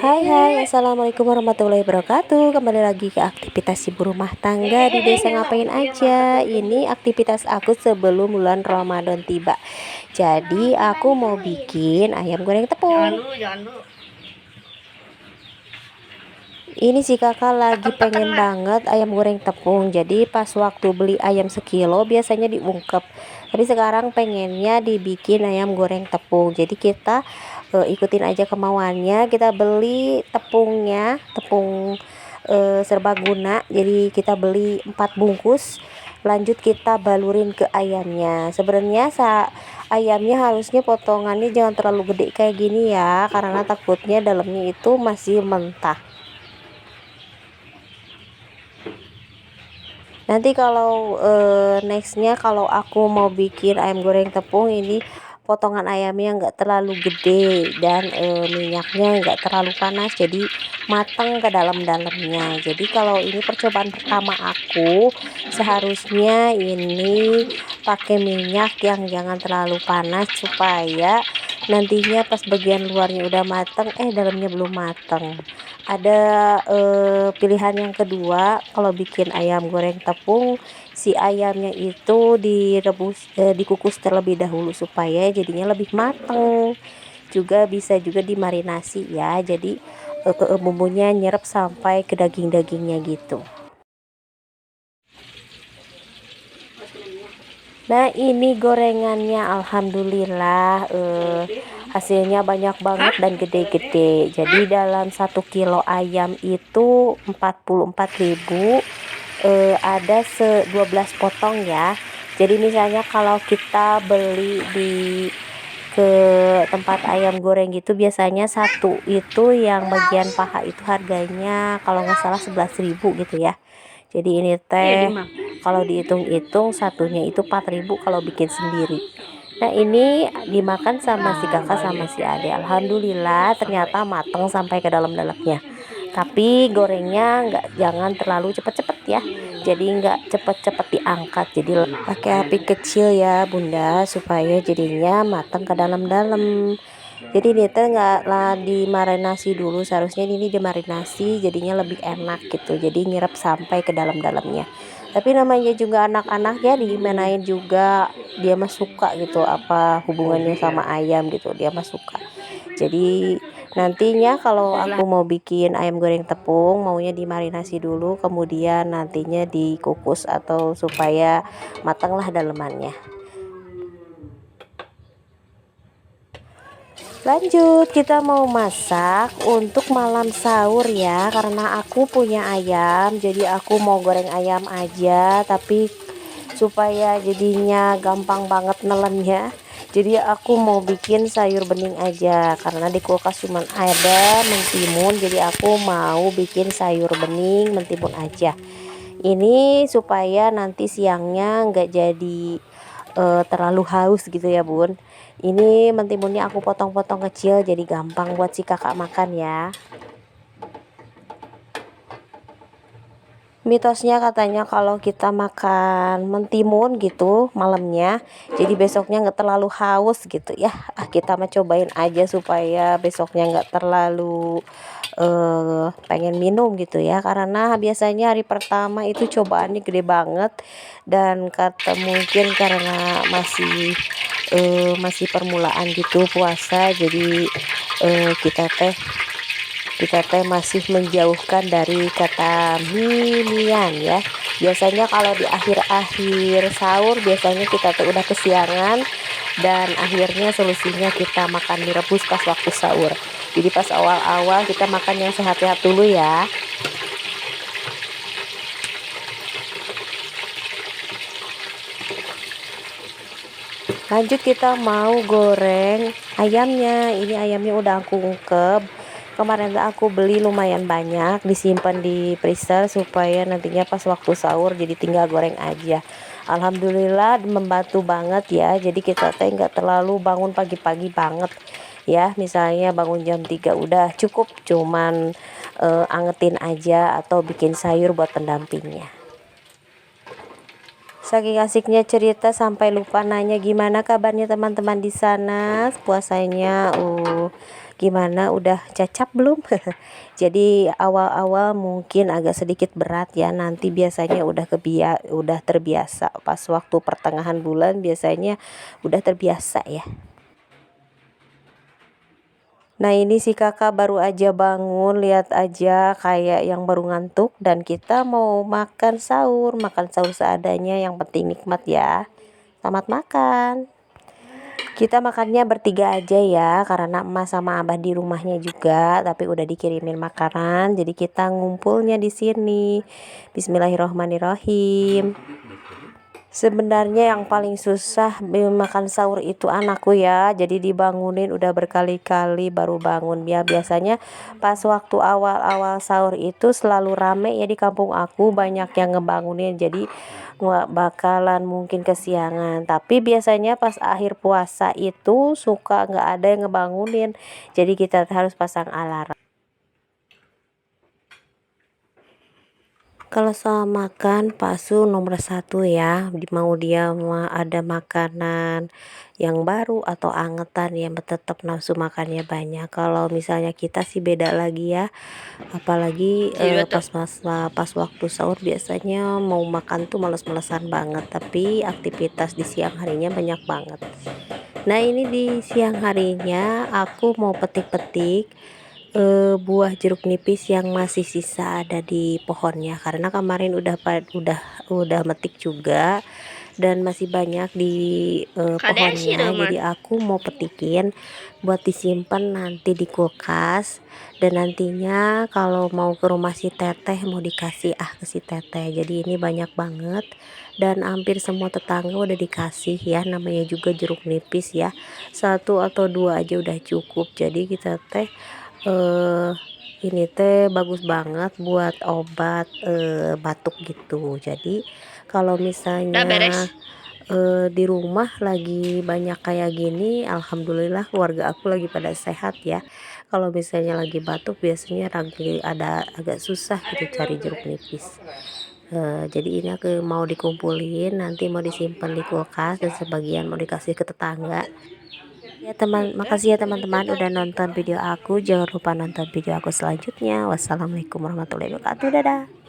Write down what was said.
Hai, assalamualaikum warahmatullahi wabarakatuh. Kembali lagi ke aktivitas ibu rumah tangga di desa ngapain aja. Ini aktivitas aku sebelum bulan Ramadan tiba. Jadi aku mau bikin ayam goreng tepung. Ini sih kakak lagi pengen banget ayam goreng tepung. Jadi pas waktu beli ayam sekilo biasanya diungkep, tapi sekarang pengennya dibikin ayam goreng tepung. Jadi kita ikutin aja kemauannya. Kita beli tepungnya, tepung serbaguna. Jadi kita beli 4 bungkus. Lanjut kita balurin ke ayamnya. Sebenarnya ayamnya harusnya potongannya jangan terlalu gede kayak gini ya, karena takutnya dalamnya itu masih mentah. Nanti kalau nextnya kalau aku mau bikin ayam goreng tepung, ini potongan ayamnya nggak terlalu gede dan minyaknya nggak terlalu panas, jadi matang ke dalam-dalamnya. Jadi kalau ini percobaan pertama aku, seharusnya ini pakai minyak yang jangan terlalu panas supaya nantinya pas bagian luarnya udah matang dalamnya belum matang. Ada pilihan yang kedua, kalau bikin ayam goreng tepung, si ayamnya itu dikukus terlebih dahulu supaya jadinya lebih matang. Juga bisa juga dimarinasi ya, jadi bumbunya nyerap sampai ke daging-dagingnya gitu. Nah, ini gorengannya alhamdulillah hasilnya banyak banget dan gede-gede. Jadi dalam 1 kilo ayam itu 44.000, ada 12 potong ya. Jadi misalnya kalau kita beli di ke tempat ayam goreng gitu, biasanya satu itu yang bagian paha itu harganya kalau nggak salah 11.000 gitu ya. Jadi ini teh kalau dihitung-hitung satunya itu 4.000 kalau bikin sendiri. Nah, ini dimakan sama si kakak sama si ade. Alhamdulillah ternyata matang sampai ke dalam-dalamnya. Tapi gorengnya jangan terlalu cepet-cepet ya. Jadi nggak cepet-cepet diangkat. Jadi pakai api kecil ya bunda, supaya jadinya matang ke dalam-dalam. Jadi ini teh nggak lah dimarinasi dulu, seharusnya ini dimarinasi jadinya lebih enak gitu, jadi nyerap sampai ke dalam-dalamnya. Tapi namanya juga anak-anak ya, dimainin juga dia mah suka gitu, apa hubungannya sama ayam gitu, dia mah suka. Jadi nantinya kalau aku mau bikin ayam goreng tepung, maunya dimarinasi dulu, kemudian nantinya dikukus atau supaya matanglah dalemannya. Lanjut, kita mau masak untuk malam sahur ya, karena aku punya ayam, jadi aku mau goreng ayam aja, tapi supaya jadinya gampang banget nelennya, jadi aku mau bikin sayur bening aja, karena di kulkas cuma ada mentimun, jadi aku mau bikin sayur bening mentimun aja. Ini supaya nanti siangnya nggak jadi terlalu haus gitu ya bun. Ini mentimunnya aku potong-potong kecil jadi gampang buat si kakak makan ya. Mitosnya katanya kalau kita makan mentimun gitu malamnya, jadi besoknya nggak terlalu haus gitu ya. Kita mah cobain aja supaya besoknya nggak terlalu pengen minum gitu ya, karena biasanya hari pertama itu cobaannya gede banget, dan kata mungkin karena masih permulaan gitu puasa, jadi kita teh masih menjauhkan dari kata mimian ya. Biasanya kalau di akhir-akhir sahur biasanya kita tuh udah kesiangan, dan akhirnya solusinya kita makan mie rebus pas waktu sahur. Jadi pas awal-awal kita makan yang sehat-sehat dulu ya. Lanjut kita mau goreng ayamnya. Ini ayamnya udah aku ungkep. Kemarin aku beli lumayan banyak, disimpan di freezer supaya nantinya pas waktu sahur jadi tinggal goreng aja. Alhamdulillah membantu banget ya. Jadi kita teh nggak terlalu bangun pagi-pagi banget ya. Misalnya bangun jam 3 udah cukup, cuman angetin aja atau bikin sayur buat pendampingnya. Saking asiknya cerita sampai lupa nanya gimana kabarnya teman-teman di sana puasanya. Gimana, udah cacap belum? Jadi awal-awal mungkin agak sedikit berat ya, nanti biasanya udah terbiasa. Pas waktu pertengahan bulan biasanya udah terbiasa ya. Nah ini si kakak baru aja bangun, lihat aja kayak yang baru ngantuk, dan kita mau makan sahur seadanya, yang penting nikmat ya. Selamat makan. Kita makannya bertiga aja ya, karena emas sama abah di rumahnya juga, tapi udah dikirimin makanan, jadi kita ngumpulnya di sini. Bismillahirrohmanirrohim. Sebenarnya yang paling susah makan sahur itu anakku ya, jadi dibangunin udah berkali-kali baru bangun. Ya biasanya pas waktu awal-awal sahur itu selalu rame ya di kampung aku, banyak yang ngebangunin, jadi nggak bakalan mungkin kesiangan. Tapi biasanya pas akhir puasa itu suka nggak ada yang ngebangunin, jadi kita harus pasang alarm. Kalau soal makan, Pak Su nomor satu ya. Mau dia ada makanan yang baru atau angetan yang tetap nafsu makannya banyak. Kalau misalnya kita sih beda lagi ya. Apalagi pas waktu sahur biasanya mau makan tuh males-malesan banget. Tapi aktivitas di siang harinya banyak banget. Nah ini di siang harinya aku mau petik-petik buah jeruk nipis yang masih sisa ada di pohonnya, karena kemarin udah metik juga dan masih banyak di pohonnya, jadi aku mau petikin buat disimpan nanti di kulkas, dan nantinya kalau mau ke rumah si teteh mau dikasih ke si teteh. Jadi ini banyak banget dan hampir semua tetangga udah dikasih ya, namanya juga jeruk nipis ya, satu atau dua aja udah cukup. Jadi kita teh ini teh bagus banget buat obat batuk gitu. Jadi kalau misalnya di rumah lagi banyak kayak gini, alhamdulillah keluarga aku lagi pada sehat ya. Kalau misalnya lagi batuk biasanya lagi ada agak susah gitu cari jeruk nipis. Jadi ini aku mau dikumpulin, nanti mau disimpan di kulkas, dan sebagian mau dikasih ke tetangga. Ya teman, makasih ya teman-teman udah nonton video aku. Jangan lupa nonton video aku selanjutnya. Wassalamualaikum warahmatullahi wabarakatuh. Dadah.